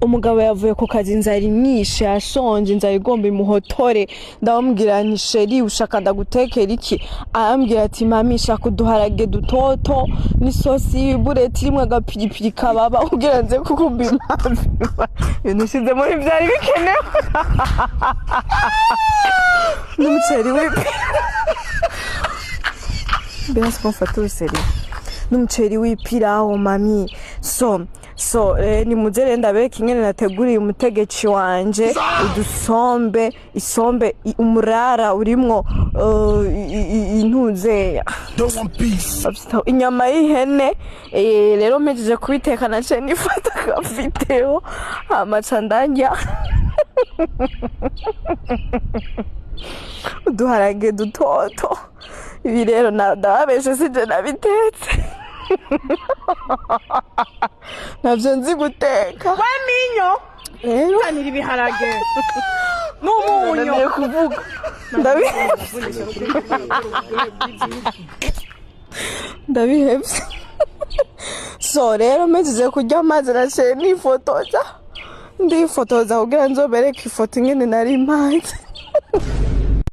umugabo yavuye ku kazi inzara imyishe yashonje inzara igomba imuhotore ndamubwira nti sheri ushaka ndagutekera iki arambwira ati mami shaka uduharage dutoto n'isosi y'ibureti rimwe agapiripiri kababa kugira nze kukumba impamvu ibintu shize muri byari bikenewe n'umuceri w'ipira Biraz konfatör seri. N'umuceri w'ipirawo mami. So ni muzere ndabeka ingene nateguriye umutegetsi wanje isombe umurara urimwo intuze inyama y'ihene rero mpejeje kubiteka nace nifata video amaca ndanja uduharage dutoto ibi rero ndababeshe sije nabitetse navyo nzi guteka we minyo kanira ibiharage n'umunyo kuvuga ndabihevye so rero mpejeje kurya amazi naciye ndifotoza kugira nzobereke ifoto ingene nari impaze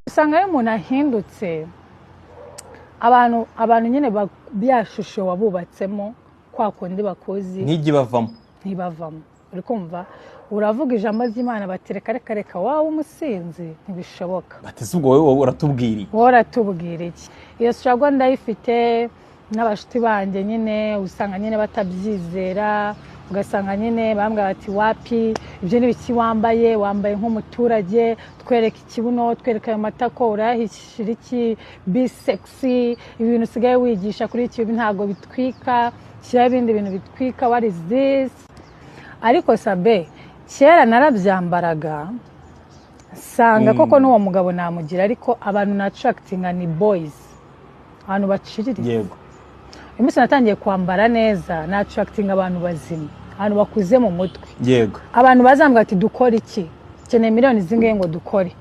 usanga iyo umuntu ahindutse abantu nyine byashusho wabubatsemo kwa kundi bakozi ntibavamo uri kumva uravuga ijambo ry'Imana batereka reka wawe umusinzi ntibishoboka bateze ubwo wowe uratubwira iki iyo struggle ndayifite n'abashuti banje nyine usanga nyine batabyizera ugasanga nyine bambwa bati wapi ibyo ni biki wambaye nk'umuturage twereka ikibuno twereka ayo matako urahishira iki be sexy ibintu sigaye wigisha kuri iki ntago bitwika cyari ibindi bintu bitwika what is this ariko sabe kera narabyambaraga sanga koko n'uwo mugabo namugira ariko abantu na attracting ni boys abantu baciririza yego iminsi natangiye kwambara neza na attracting abantu bazima abantu bakuze mu mutwe yego abantu bazambwa ati dukora iki cyane miliyoni zingaye ngo dukore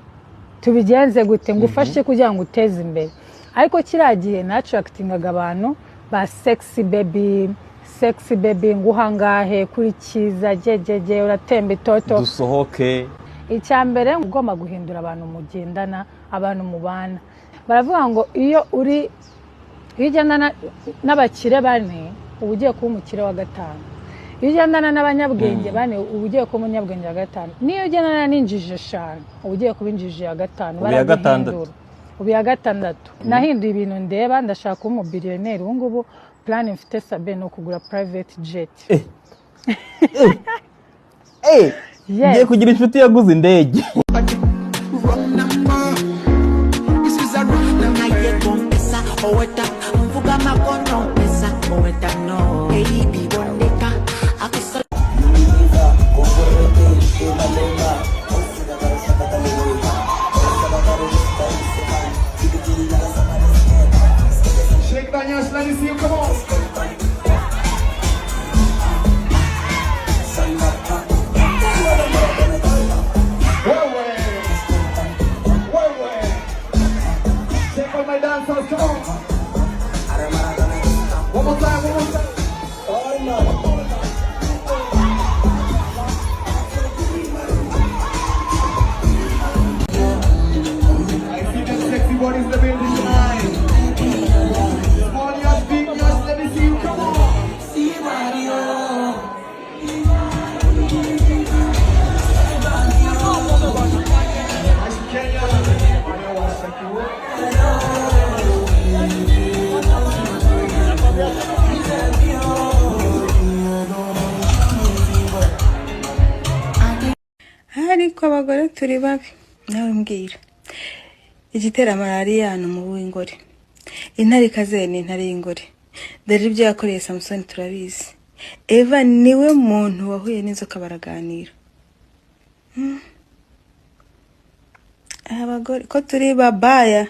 tubigenze gute ngufashe kugira ngo uteze imbere ariko kiragiye na attractingaga abantu ba sexy baby nguhangahe kuri kiza jejeje uratembe toto dusohoke icyambere ugomba guhindura abantu mugendana abantu mubana baravuga ngo iyo ujyana n'abakire bane ugiye kuba umukire wa gatanu iyo ujyana n'abanyabwenge bane ugiye kuba umunyabwenge wa gatanu niyo ujyana n'injiji 5 ugiye kuba injiji ya gatanu barahindura ubu ya gatandatu nahinduye ibintu ndeba ndashaka kuba umubillionaire ubu ngubu plan mfite sabe no kugura private jet ngiye kugira inshuti yaguze indege Shake that ass, let me see you, come on. Take all my dancers, come on. One more time. I see them sexy bodies in the building tonight. Small yachts, big yachts, let me see you, come on. ariko abagore turi babi nawe mbwira igitera malaria hano mu w'ingore intare kazene intare y'ingore dore ibyo yakoreye Samson turabizi Eva niwe muntu wahuye n'inzoka baraganira abagore ko turi babaya